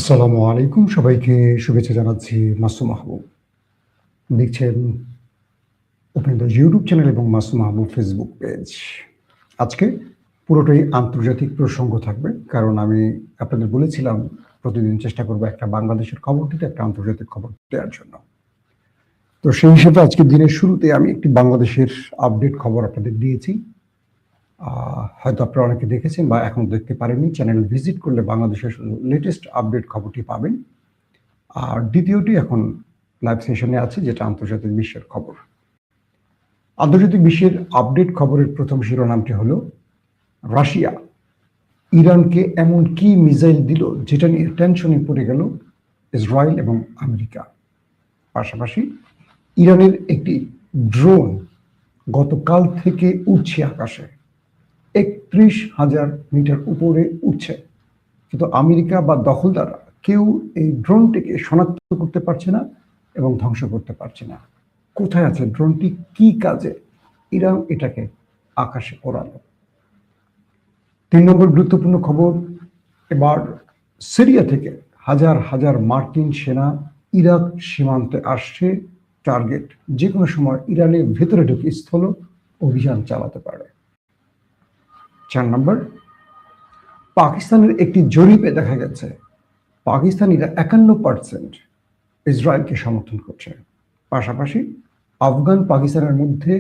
আসসালামু আলাইকুম, সবাইকে শুভেচ্ছা জানাচ্ছি। মাসুম মাহবুব দেখছেন ওপেন দ্য ইউটিউব চ্যানেল এবং মাসুম মাহবুব ফেসবুক পেজ। আজকে পুরোটাই আন্তর্জাতিক প্রসঙ্গ থাকবে, কারণ আমি আপনাদের বলেছিলাম প্রতিদিন চেষ্টা করবো একটা বাংলাদেশের খবর দিতে, একটা আন্তর্জাতিক খবর দেওয়ার জন্য। তো সেই হিসেবে আজকের দিনের শুরুতে আমি একটি বাংলাদেশের আপডেট খবর আপনাদের দিয়েছি। হয়তো আপনারা অনেকে দেখেছেন বা এখন দেখতে পারেননি। চ্যানেল ভিজিট করলে বাংলাদেশের লেটেস্ট আপডেট খবরটি পাবেন। আর দ্বিতীয়টি এখন লাইভ সেশনে আছে, যেটা আন্তর্জাতিক বিশ্বের খবর। আন্তর্জাতিক বিশ্বের আপডেট খবরের প্রথম শিরোনামটি হলো, রাশিয়া ইরানকে এমন কি মিসাইল দিল যেটা নিয়ে টেনশনে পড়ে গেল ইসরায়েল এবং আমেরিকা। পাশাপাশি ইরানের একটি ড্রোন গতকাল থেকে উঠছে আকাশে, 31,000 মিটার উপরে উঠছে, কিন্তু আমেরিকা বা দখলদাররা কেউ এই ড্রোনটিকে শনাক্ত করতে পারছে না এবং ধ্বংস করতে পারছে না। কোথায় আছে ড্রোনটি, কি কাজে ইরান এটাকে আকাশে ওড়ালো। 3 নম্বর গুরুত্বপূর্ণ খবর, এবার সিরিয়া থেকে হাজার হাজার মার্কিন সেনা ইরাক সীমান্তে আসছে। টার্গেট যে কোনো সময় ইরানের ভেতরে ঢুকে স্থল অভিযান চালাতে পারে। 4 নম্বর, পাকিস্তানের একটি জরিপে দেখা গেছে পাকিস্তানিরা 51% ইসরায়েলকে সমর্থন করছে। পাশাপাশি আফগান পাকিস্তানের মধ্যে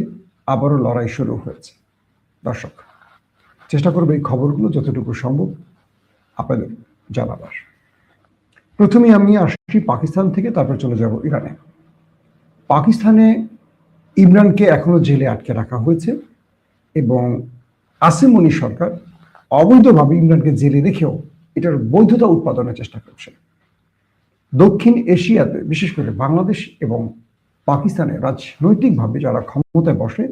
আবারও লড়াই শুরু হয়েছে। দর্শক, চেষ্টা করবো এই খবরগুলো যতটুকু সম্ভব আপনাদের জানাবার। প্রথমে আমি আসছি পাকিস্তান থেকে, তারপর চলে যাব ইরানে। পাকিস্তানে ইমরানকে এখনো জেলে আটকে রাখা হয়েছে এবং আসিম মনির সরকার অবৈধভাবে ইমরানকে জেলে রেখেও এটার বৈধতা উৎপাদনের চেষ্টা করছে। দক্ষিণ এশিয়াতে বিশেষ করে বাংলাদেশ এবং পাকিস্তানে রাজনৈতিকভাবে যারা ক্ষমতায় বসে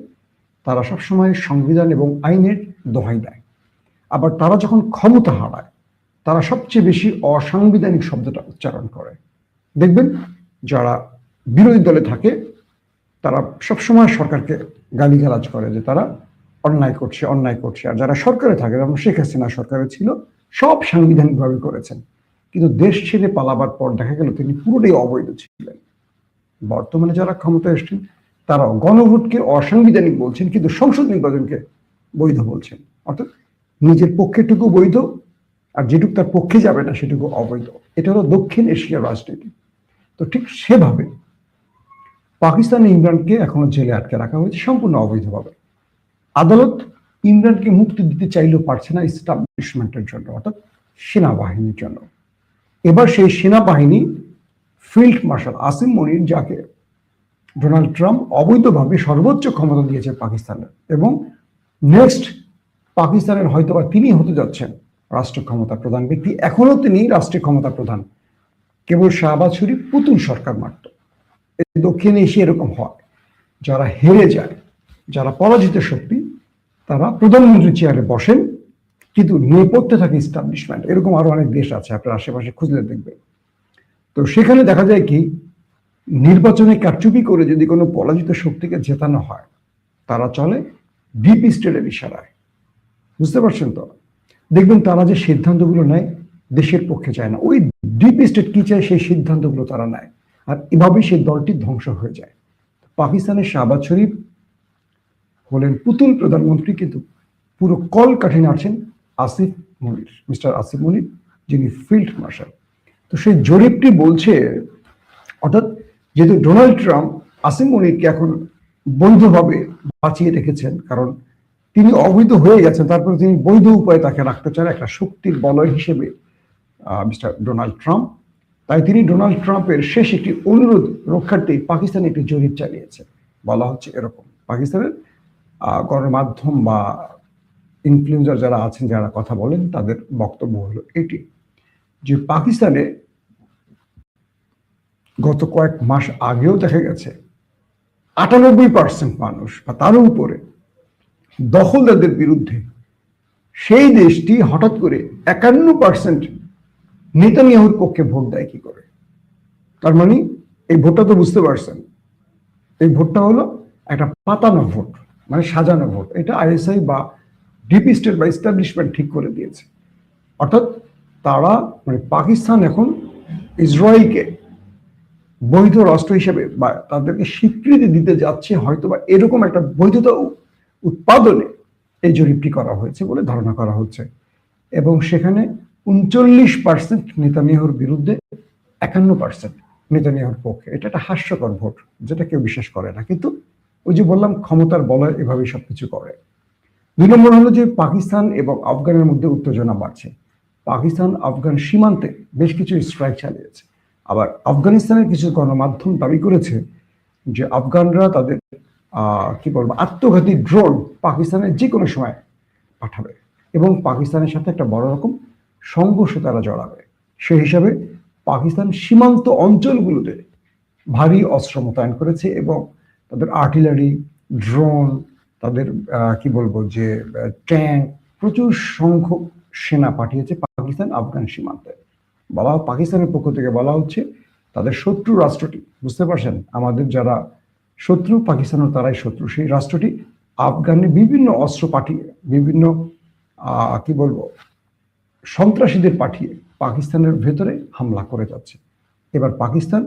তারা সবসময় সংবিধান এবং আইনের দোহাই দেয়, আবার তারা যখন ক্ষমতা হারায় তারা সবচেয়ে বেশি অসাংবিধানিক শব্দটা উচ্চারণ করে। দেখবেন যারা বিরোধী দলে থাকে তারা সবসময় সরকারকে গালিগালাজ করে যে তারা অন্যায় করছে, আর যারা সরকারে থাকে, যেমন শেখ হাসিনা সরকারে ছিল, সব সাংবিধানিকভাবে করেছেন, কিন্তু দেশ ছেড়ে পালাবার পর দেখা গেল তিনি পুরোটাই অবৈধ ছিলেন। বর্তমানে যারা ক্ষমতায় এসছেন তারা গণভোটকে অসাংবিধানিক বলছেন, কিন্তু সংসদ নির্বাচনকে বৈধ বলছেন। অর্থাৎ নিজের পক্ষেটুকু বৈধ আর যেটুকু তার পক্ষে যাবে না সেটুকু অবৈধ। এটা হলো দক্ষিণ এশিয়ার রাজনীতি। তো ঠিক সেভাবে পাকিস্তানে ইমরানকে এখনো জেলে আটকে রাখা হয়েছে সম্পূর্ণ অবৈধভাবে। আদালত ইমরানকে মুক্তি দিতে চাইলেও পারছে না এস্টাবলিশমেন্টের জন্য, অর্থাৎ সেনাবাহিনীর জন্য। এবার সেই সেনাবাহিনী ফিল্ড মার্শাল আসিম মনির, যাকে ডোনাল্ড ট্রাম্প অবৈধভাবে সর্বোচ্চ ক্ষমতা দিয়েছে পাকিস্তানের, এবং নেক্সট পাকিস্তানের হয়তোবা তিনি হতে যাচ্ছেন রাষ্ট্র ক্ষমতা প্রধান ব্যক্তি। এখনো তিনি রাষ্ট্রীয় ক্ষমতা প্রধান, কেবল শাহবাজ শরীফ পুতুল সরকার মাত্র। দক্ষিণ এশিয়া এরকম হয়, যারা হেরে যায়, যারা পরাজিত শক্তি, তারা প্রধানমন্ত্রী চেয়ারে বসেন কিন্তু নেপথ্যে থাকে ইস্টাবলিশমেন্ট। এরকম আরো অনেক দেশ আছে, আপনার আশেপাশে খুঁজলে দেখবেন। তো সেখানে দেখা যায় কি, নির্বাচনে কারচুপি করে যদি কোনো পরাজিত শক্তিকে জেতানো হয় তারা চলে ডিপ স্টেটের ইশারায়। বুঝতে পারছেন তো? দেখবেন তারা যে সিদ্ধান্তগুলো নেয় দেশের পক্ষে চায় না, ওই ডিপ স্টেট কি চায় সেই সিদ্ধান্তগুলো তারা নেয়, আর এভাবেই সেই দলটি ধ্বংস হয়ে যায়। পাকিস্তানের শাহবাজ শরীফ হলেন পুতুল প্রধানমন্ত্রী, কিন্তু পুরো কল কাঠি নাড়ছেন আসিফ মনির, মিস্টার আসিফ মনির, যিনি ফিল্ড মার্শাল। তো সেই জরিপটি বলছে, অর্থাৎ যেহেতু ডোনাল্ড ট্রাম্প আসিম মনিরকে এখন বৈধভাবে বাঁচিয়ে রেখেছেন, কারণ তিনি অবৈধ হয়ে গেছেন, তারপরে তিনি বৈধ উপায়ে তাকে রাখতে চান একটা শক্তির বলয় হিসেবে মিস্টার ডোনাল্ড ট্রাম্প। তাই তিনি ডোনাল্ড ট্রাম্পের শেষ একটি অনুরোধ রক্ষার্থে পাকিস্তানে একটি জরিপ চালিয়েছে। বলা হচ্ছে এরকম, পাকিস্তানের গণমাধ্যম বা ইনফ্লুয়েন্সার যারা আছেন, যারা কথা বলেন, তাদের বক্তব্য হলো এটি যে পাকিস্তানে গত কয়েক মাস আগেও দেখা গেছে 98% মানুষ বা তারও উপরে দখলদারদের বিরুদ্ধে। সেই দেশটি হঠাৎ করে 51% নেতানিয়াহুর পক্ষে ভোট দেয় কি করে? তার মানে এই ভোটটা তো বুঝতে পারছেন, এই ভোটটা হলো একটা পাতানো ভোট, মানে সাজানো ভোট। এটা আইএসআই বা ডিপ স্টেট বা এস্টাবলিশমেন্ট ঠিক করে দিয়েছে। অর্থাৎ তারা মানে পাকিস্তান এখন ইসরায়েলকে বৈধ রাষ্ট্র হিসেবে বা তাদেরকে স্বীকৃতি দিতে যাচ্ছে, হয়তো বা এরকম একটা বৈধতা উৎপাদনে এই জরিপটি করা হয়েছে বলে ধারণা করা হচ্ছে। এবং সেখানে 39% নেতানিয়াহুর বিরুদ্ধে, 51% নেতানিয়াহুর পক্ষে। এটা একটা হাস্যকর ভোট, যেটা কেউ বিশ্বাস করে না, কিন্তু ওই যে বললাম ক্ষমতার বলয় এভাবেই সবকিছু করে। 2 নম্বর হলো যে পাকিস্তান এবং আফগানের মধ্যে উত্তেজনা বাড়ছে। পাকিস্তান আফগান সীমান্তে বেশ কিছু স্ট্রাইক চালিয়েছে। আবার আফগানিস্তানের কিছু গণমাধ্যম দাবি করেছে যে আফগানরা তাদের কি বলবো আত্মঘাতী ড্রোন পাকিস্তানের যে কোনো সময় পাঠাবে এবং পাকিস্তানের সাথে একটা বড় রকম সংঘর্ষে তারা জড়াবে। সেই হিসাবে পাকিস্তান সীমান্ত অঞ্চলগুলোতে ভারী অস্ত্র মোতায়েন করেছে এবং তাদের আর্টিলারি, ড্রোন, তাদের কি বলবো যে ট্যাঙ্ক, প্রচুর সংখ্যক সেনা পাঠিয়েছে পাকিস্তান আফগান সীমান্তে। পাকিস্তানের পক্ষ থেকে বলা হচ্ছে তাদের শত্রু রাষ্ট্রটি, বুঝতে পারছেন, আমাদের যারা শত্রু পাকিস্তানের তারাই শত্রু, সেই রাষ্ট্রটি আফগানে বিভিন্ন অস্ত্র পাঠিয়ে, বিভিন্ন কি বলবো সন্ত্রাসীদের পাঠিয়ে পাকিস্তানের ভেতরে হামলা করে যাচ্ছে। এবার পাকিস্তান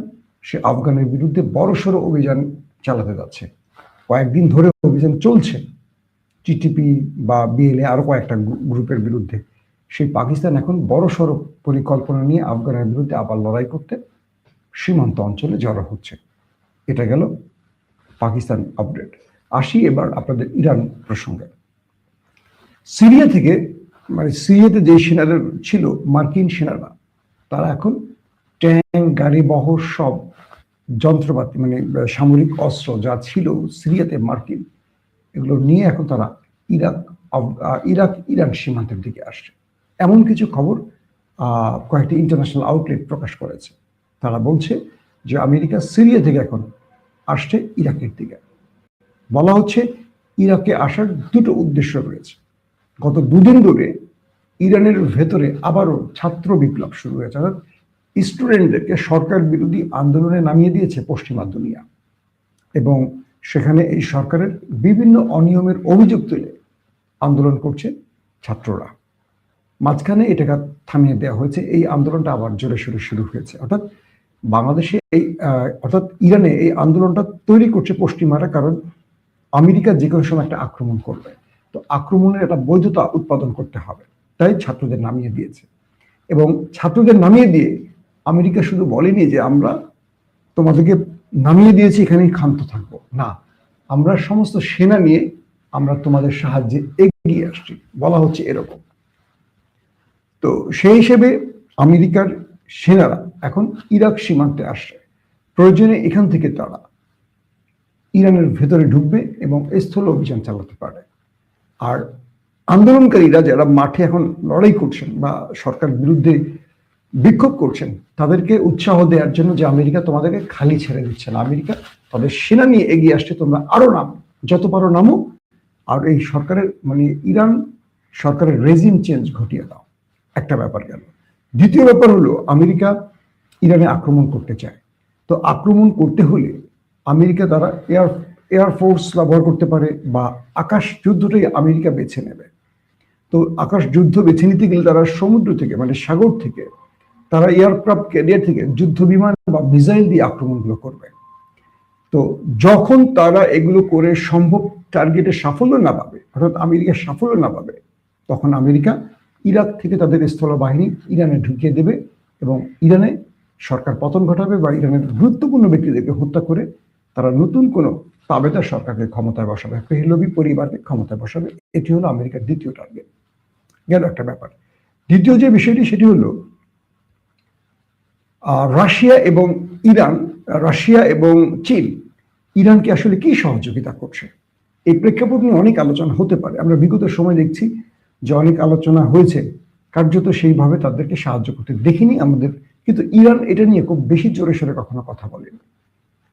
সে আফগানের বিরুদ্ধে বড়সড় অভিযান চালাতে যাচ্ছে। কয়েকদিন ধরে অভিযান চলছে টিটিপি বা বিএলএ আরো কয়েকটা গ্রুপের বিরুদ্ধে। সেই পাকিস্তান এখন বড়সড় পরিকল্পনা নিয়ে আফগানের বিরুদ্ধে আবার লড়াই করতে সীমান্ত অঞ্চলে জড়ো হচ্ছে। এটা গেল পাকিস্তান আপডেট। আসি এবার আপনাদের ইরান প্রসঙ্গে। সিরিয়া থেকে মানে সিরিয়াতে যে সেনারা ছিল মার্কিন সেনারা, তারা এখন ট্যাঙ্ক, গাড়ি বহর সব যন্ত্রপাতি মানে সামরিক অস্ত্র যা ছিল সিরিয়াতে মার্কিন, এগুলো নিয়ে এখন তারা ইরাক ইরান সীমান্তের দিকে আসছে। এমন কিছু খবর কয়েকটি ইন্টারন্যাশনাল আউটলেট প্রকাশ করেছে। তারা বলছে যে আমেরিকা সিরিয়া থেকে এখন আসছে ইরাকের দিকে। বলা হচ্ছে ইরাকে আসার দুটো উদ্দেশ্য রয়েছে। গত 2 দিন ধরে ইরানের ভেতরে আবারও ছাত্র বিপ্লব শুরু হয়েছে, অর্থাৎ স্টুডেন্টদেরকে সরকার বিরোধী আন্দোলনে নামিয়ে দিয়েছে পশ্চিমা দুনিয়া এবং সেখানে এই সরকারের বিভিন্ন অনিয়মের অভিযোগ তুলে আন্দোলন করছে ছাত্ররা। মাঝখানে এটাকে থামিয়ে দেওয়া হয়েছে, এই আন্দোলনটা আবার জোরে সোরে শুরু হয়েছে। অর্থাৎ বাংলাদেশে অর্থাৎ ইরানে এই আন্দোলনটা তৈরি করছে পশ্চিমারা, কারণ আমেরিকা যে কোনো সময় একটা আক্রমণ করবে, তো আক্রমণের একটা বৈধতা উৎপাদন করতে হবে, তাই ছাত্রদের নামিয়ে দিয়েছে। এবং ছাত্রদের নামিয়ে দিয়ে আমেরিকা শুধু বলেনি যে আমরা তোমাদেরকে নামিয়ে দিয়েছি এখানেই ক্ষান্ত থাকবো, না, আমরা সমস্ত সেনা নিয়ে আমরা তোমাদের সাহায্যে এগিয়ে আসছি, বলা হচ্ছে এরকম। তো সেই হিসেবে আমেরিকার সেনারা এখন ইরাক সীমান্তে আসছে, প্রয়োজনে এখান থেকে তারা ইরানের ভেতরে ঢুকবে এবং স্থল অভিযান চালাতে পারে। আর আন্দোলনকারীরা যারা মাঠে এখন লড়াই করছেন বা সরকার বিরুদ্ধে বিক্ষোভ করছেন, তাদেরকে উৎসাহ দেওয়ার জন্য যে আমেরিকা তোমাদেরকে খালি ছেড়ে দিচ্ছে না, আমেরিকা তাদের সেনা নিয়ে এগিয়ে আসছে, তোমরা আরো নামো, যত পারো নামো, আর এই সরকারের মানে ইরান সরকারের রেজিম চেঞ্জ ঘটিয়ে দাও। একটা ব্যাপার গেল। দ্বিতীয় ব্যাপার হলো আমেরিকা ইরানে আক্রমণ করতে চায়। তো আক্রমণ করতে হলে আমেরিকা তারা এয়ারফোর্স ব্যবহার করতে পারে বা আকাশ যুদ্ধটাই আমেরিকা বেছে নেবে। তো আকাশ যুদ্ধ বেছে নিতে গেলে তারা সমুদ্র থেকে মানে সাগর থেকে তারা এয়ারক্রাফট ক্যারিয়ার থেকে যুদ্ধ বিমান বা মিসাইল দিয়ে আক্রমণগুলো করবে। তো যখন তারা এগুলো করে সম্ভব টার্গেটে সাফল্য না পাবে, অর্থাৎ আমেরিকা সাফল্য না পাবে, তখন আমেরিকা ইরাক থেকে তাদের স্থলবাহিনী ইরানে ঢুকিয়ে দেবে এবং ইরানে সরকার পতন ঘটাবে বা ইরানের গুরুত্বপূর্ণ ব্যক্তিদেরকে হত্যা করে তারা নতুন কোনো তাবেদার সরকারকে ক্ষমতায় বসাবে, পেহলভি পরিবারকে ক্ষমতায় বসাবে। এটি হলো আমেরিকার দ্বিতীয় টার্গেট। গেল একটা ব্যাপার। দ্বিতীয় যে বিষয়টি সেটি হলো রাশিয়া এবং ইরান, রাশিয়া এবং চীন ইরানকে আসলে কি সহযোগিতা করছে, এই প্রেক্ষাপট নিয়ে অনেক আলোচনা হতে পারে। আমরা বিগত সময় দেখছি যে অনেক আলোচনা হয়েছে, কার্যত সেইভাবে তাদেরকে সাহায্য করতে দেখিনি আমাদের, কিন্তু ইরান এটা নিয়ে খুব বেশি জোরে সোরে কখনো কথা বলেনি।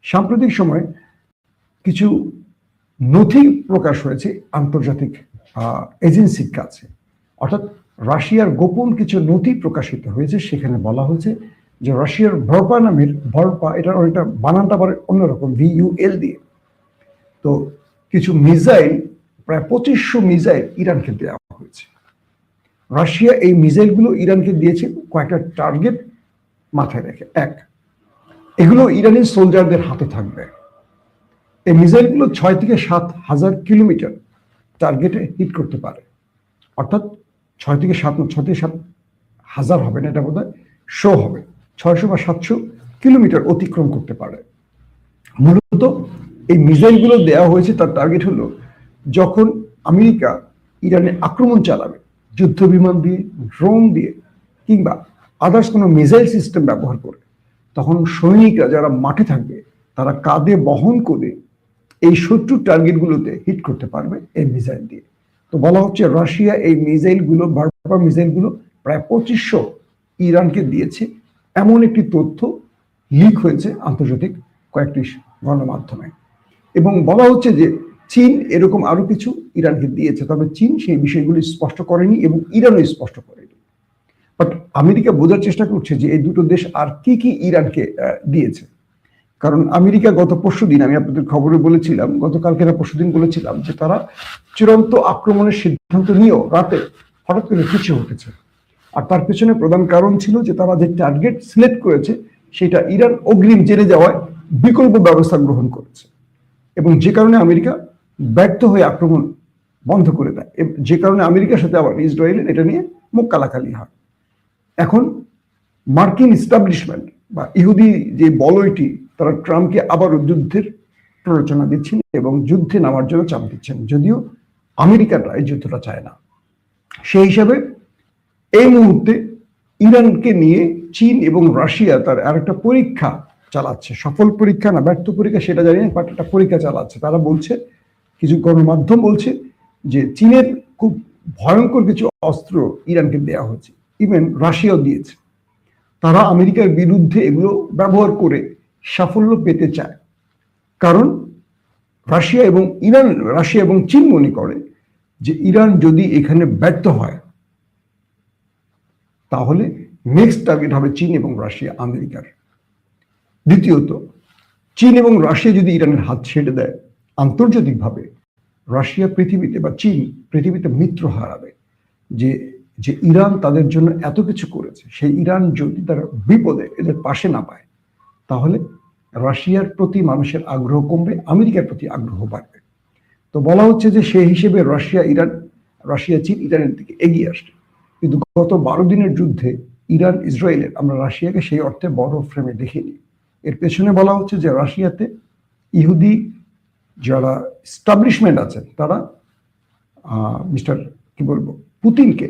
সাম্প্রতিক সময় কিছু নথি প্রকাশ হয়েছে আন্তর্জাতিক এজেন্সির কাছে, অর্থাৎ রাশিয়ার গোপন কিছু নথি প্রকাশিত হয়েছে। সেখানে বলা হয়েছে যে রাশিয়ার ভরপা নামের, ভরপা এটার অনেকটা বানানটা আবার অন্যরকম, VUL দিয়ে, তো কিছু মিসাইল প্রায় 2500 মিসাইল ইরানকে দেওয়া হয়েছে। রাশিয়া এই মিসাইলগুলো ইরানকে দিয়েছে কয়েকটা টার্গেট মাথায় রেখে। এক, এগুলো ইরানি সোলজারদের হাতে থাকবে। এই মিসাইলগুলো 6 থেকে 7 হাজার কিলোমিটার টার্গেটে হিট করতে পারে। অর্থাৎ 6 থেকে 7 হবে না, এটা বোধ হয় হবে 600 বা 700 কিলোমিটার অতিক্রম করতে পারে। মূলত এই মিসাইলগুলো দেওয়া হয়েছে, তার টার্গেট হলো যখন আমেরিকা ইরানে আক্রমণ চালাবে যুদ্ধ বিমান দিয়ে, ড্রোন দিয়ে কিংবা আদার্স কোনো মিসাইল সিস্টেম ব্যবহার করে, তখন সৈনিকরা যারা মাঠে থাকবে তারা কাঁধে বহন করে এই শত্রুর টার্গেটগুলোতে হিট করতে পারবে এই মিসাইল দিয়ে। তো বলা হচ্ছে রাশিয়া এই মিসাইলগুলো, বারবার মিসাইলগুলো প্রায় 2500 ইরানকে দিয়েছে, এমন একটি তথ্য লিক হয়েছে আন্তর্জাতিক কয়েকটি গণমাধ্যমে। এবং বলা হচ্ছে যে চীন এরকম আরো কিছু ইরানকে দিয়েছে, তবে চীন সেই বিষয়গুলি স্পষ্ট করেনি এবং ইরানও স্পষ্ট করেনি। বাট আমেরিকা বোঝার চেষ্টা করছে যে এই দুটো দেশ আর কি কি ইরানকে দিয়েছে। কারণ আমেরিকা গত পরশুদিন, আমি আপনাদের খবরে বলেছিলাম, গতকালকে না পরশুদিন বলেছিলাম যে তারা চূড়ান্ত আক্রমণের সিদ্ধান্ত নিয়েও রাতে হঠাৎ করে পিছু হটেছে। আর তার পেছনে প্রধান কারণ ছিল যে তারা যে টার্গেট সিলেক্ট করেছে সেটা ইরান অগ্রিম জেনে যাওয়ায় বিকল্প ব্যবস্থা গ্রহণ করেছে, এবং যে কারণে আমেরিকা ব্যর্থ হয়ে আক্রমণ বন্ধ করে দেয়, যে কারণে আমেরিকার সাথে আবার ইসরায়েলের এটা নিয়ে মুখ কালাকালি হয়। এখন মার্কিন ইস্টাবলিশমেন্ট বা ইহুদি যে বলয়টি, তারা ট্রাম্পকে আবারও যুদ্ধের প্ররোচনা দিচ্ছেন এবং যুদ্ধে নামার জন্য চাপ দিচ্ছেন, যদিও আমেরিকানরা এই যুদ্ধটা চায় না। সেই হিসাবে এই মুহূর্তে ইরানকে নিয়ে চীন এবং রাশিয়া তার আরেকটা পরীক্ষা চালাচ্ছে। সফল পরীক্ষা না ব্যর্থ পরীক্ষা সেটা জানি না, বাট একটা পরীক্ষা চালাচ্ছে। তারা বলছে, কিছু গণমাধ্যম বলছে যে চীনের খুব ভয়ঙ্কর কিছু অস্ত্র ইরানকে দেওয়া হয়েছে, ইভেন রাশিয়াও দিয়েছে। তারা আমেরিকার বিরুদ্ধে এগুলো ব্যবহার করে সাফল্য পেতে চায়। কারণ রাশিয়া এবং চীন মনে করে যে ইরান যদি এখানে ব্যর্থ হয় তাহলে নেক্সট টার্গেট হবে চীন এবং রাশিয়া, আমেরিকার। দ্বিতীয়ত, চীন এবং রাশিয়া যদি ইরানের হাত ছেড়ে দেয় আন্তর্জাতিকভাবে, রাশিয়া পৃথিবীতে বা চীন পৃথিবীতে মিত্র হারাবে। যে ইরান তাদের জন্য এত কিছু করেছে, সেই ইরান যদি তার বিপদে এদের পাশে না পায়, তাহলে রাশিয়ার প্রতি মানুষের আগ্রহ কমবে, আমেরিকার প্রতি আগ্রহ বাড়বে। তো বলা হচ্ছে যে সেই হিসেবে রাশিয়া চীন ইরানের দিকে এগিয়ে আসবে। কিন্তু গত 12 দিনের যুদ্ধে ইরান ইসরায়েলের আমরা রাশিয়াকে সেই অর্থে বড় ফ্রেমে দেখিনি। এর পেছনে বলা হচ্ছে যে রাশিয়াতে ইহুদি যারা এস্টাবলিশমেন্ট আছেন, তারা মিস্টার পুতিনকে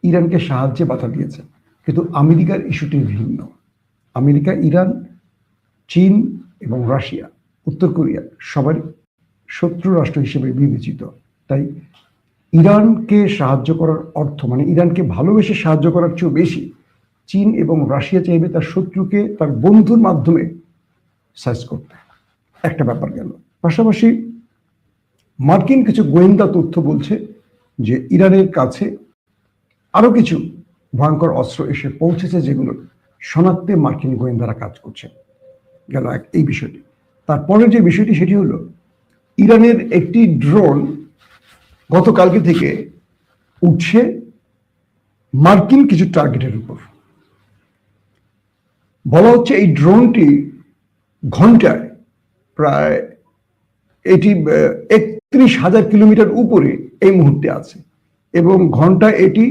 ইরানকে সাহায্যে বাধা দিয়েছে। কিন্তু আমেরিকার ইস্যুটি ভিন্ন। আমেরিকা, ইরান, চীন এবং রাশিয়া, উত্তর কোরিয়া সবারই শত্রু রাষ্ট্র হিসেবে বিবেচিত। তাই ইরানকে সাহায্য করার অর্থ, মানে ইরানকে ভালোবেসে সাহায্য করার চেয়েও বেশি চীন এবং রাশিয়া চাইবে তার শত্রুকে তার বন্ধুর মাধ্যমে সাইজ করতে। একটা ব্যাপার গেল। পাশাপাশি মার্কিন কিছু গোয়েন্দা তথ্য বলছে যে ইরানের কাছে আরো কিছু ভয়ঙ্কর অস্ত্র এসে পৌঁছেছে, যেগুলো শনাক্তে মার্কিন গোয়েন্দারা কাজ করছে। গেল এই বিষয়টি। তারপরের যে বিষয়টি সেটি হলো ইরানের একটি ড্রোন গতকালকে থেকে উঠছে মার্কিন কিছু টার্গেটের উপর। বলা হচ্ছে এই ড্রোনটি ঘন্টায় প্রায় 31,000 কিলোমিটার উপরে এই মুহূর্তে আছে, এবং ঘন্টায় এটি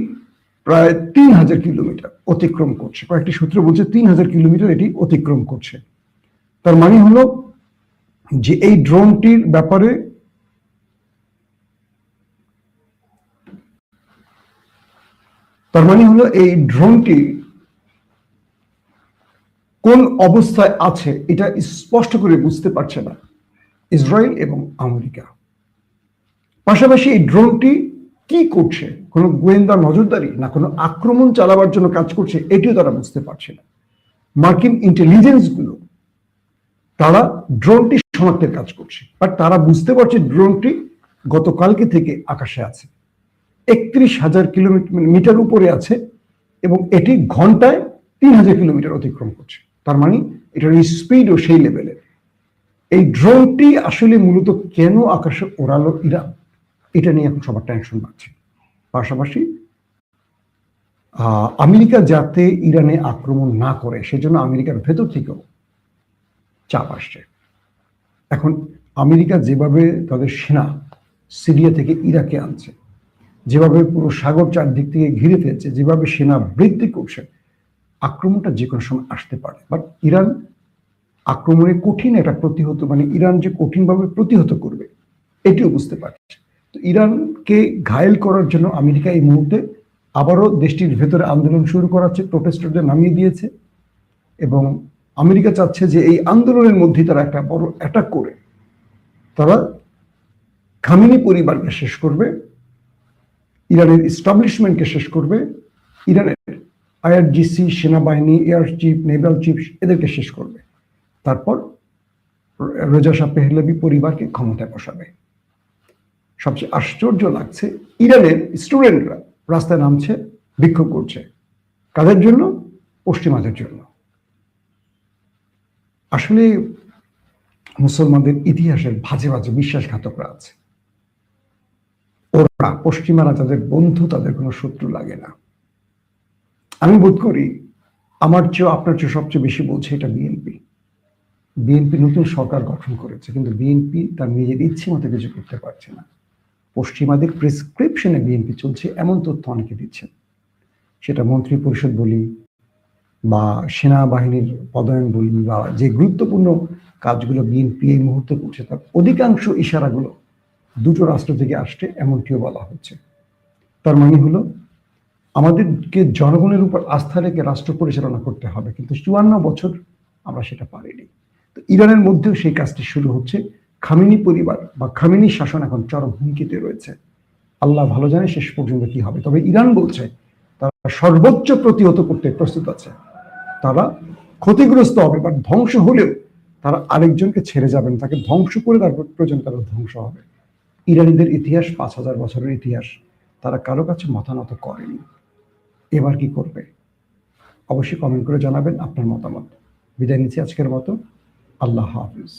প্রায় 3,000 কিলোমিটার অতিক্রম করছে। কয়েকটি সূত্র বলছে 3,000 কিলোমিটার এটি অতিক্রম করছে। তার মানে হলো যে এই ড্রোনটির ব্যাপারে এই ড্রোনটি কোন অবস্থায় আছে এটা স্পষ্ট করে বুঝতে পারছে না ইসরায়েল এবং আমেরিকা। পাশাপাশি এই ড্রোনটি কি করছে, কোনো গোয়েন্দা নজরদারি না কোনো আক্রমণ চালাবার জন্য কাজ করছে, এটিও তারা বুঝতে পারছে না। মার্কিন ইন্টেলিজেন্স গুলো তারা ড্রোনটি শনাক্তের কাজ করছে, বাট তারা বুঝতে পারছে ড্রোনটি গতকালকে থেকে আকাশে আছে, 31,000 কিলোমিটার উপরে আছে, এবং এটি ঘন্টায় 3,000 কিলোমিটার অতিক্রম করছে। তার মানে এটার স্পিডও সেই লেভেলের। এই ড্রোনটি আসলে মূলত কেন আকাশে ওড়ালো ইরান, এটা নিয়ে এখন সবার টেনশন বাড়ছে। পাশাপাশি আমেরিকা যাতে ইরানে আক্রমণ না করে সেজন্য আমেরিকার ভেতর থেকেও চাপ আসছে। এখন আমেরিকা যেভাবে তাদের সেনা সিরিয়া থেকে ইরাকে আনছে, যেভাবে পুরো সাগর চারদিক থেকে ঘিরে ফেলছে, যেভাবে সেনা বৃদ্ধি করছে, আক্রমণটা যে কোনো সময় আসতে পারে। বাট ইরান আক্রমণে কঠিন একটা প্রতিহত, মানে ইরান যে কঠিনভাবে প্রতিহত করবে এটিও বুঝতে পারছে। তো ইরানকে ঘায়েল করার জন্য আমেরিকা এই মুহূর্তে আবারও দেশটির ভেতরে আন্দোলন শুরু করাচ্ছে, প্রোটেস্টারদের নামিয়ে দিয়েছে এবং আমেরিকা চাচ্ছে যে এই আন্দোলনের মধ্যেই তারা একটা বড় অ্যাটাক করে তারা খামেনি পরিবারকে শেষ করবে, ইরানের ইস্টাবলিশমেন্টকে শেষ করবে, ইরানের আইআরজিসি, সেনাবাহিনী, এয়ার চিফ, নেভাল চিফ এদেরকে শেষ করবে। তারপর রেজা শাহ পেহলভি পরিবারকে ক্ষমতায় বসাবে। সবচেয়ে আশ্চর্য লাগছে, ইরানের স্টুডেন্টরা রাস্তায় নামছে, বিক্ষোভ করছে। কাদের জন্য? পশ্চিমাদের জন্য। আসলে মুসলমানদের ইতিহাসের ভাজে ভাজে বিশ্বাসঘাতকরা আছে। ওরা পশ্চিমারা তাদের বন্ধু, তাদের কোনো শত্রু লাগে না। আমি বোধ করি আমার চেয়ে আপনার চেয়ে সবচেয়ে বেশি বলছে এটা বিএনপি। বিএনপি নতুন সরকার গঠন করেছে, কিন্তু বিএনপি তার নিজের ইচ্ছে মতো কিছু করতে পারছে না। পশ্চিমাদের প্রেসক্রিপশনে বিএনপি চলছে, এমন তথ্য অনেকে দিচ্ছেন। সেটা মন্ত্রী পরিষদ বলি বা সেনাবাহিনীর পদায়ন বলি বা যে গুরুত্বপূর্ণ কাজগুলো বিএনপি এই মুহূর্তে করছে তার অধিকাংশ ইশারাগুলো দুটো রাষ্ট্র থেকে আসছে, এমনটিও বলা হচ্ছে। তার মানে হলো আমাদেরকে জনগণের উপর আস্থা রেখে রাষ্ট্র পরিচালনা করতে হবে, কিন্তু 54 বছর আমরা সেটা পারিনি। তো ইরানের মধ্যেও সেই কাজটি শুরু হচ্ছে। খামেনি পরিবার বা খামেনি শাসন এখন চরম হুমকিতে রয়েছে। আল্লাহ ভালো জানে শেষ পর্যন্ত কি হবে। তবে ইরান বলছে তারা সর্বোচ্চ প্রতিহত করতে প্রস্তুত আছে। তারা ক্ষতিগ্রস্ত হবে বা ধ্বংস হলেও তারা আরেকজনকে ছেড়ে যাবেন, তাকে ধ্বংস করে তারপর প্রয়োজন তারা ধ্বংস হবে। ইরানিদের ইতিহাস 5000 বছরের ইতিহাস, তারা কারো কাছে মাথা নত করেনি। এবার কি করবে? অবশ্যই কমেন্ট করে জানাবেন আপনার মতামত। বিদায় নিচ্ছি আজকের মতো। আল্লাহ হাফিজ।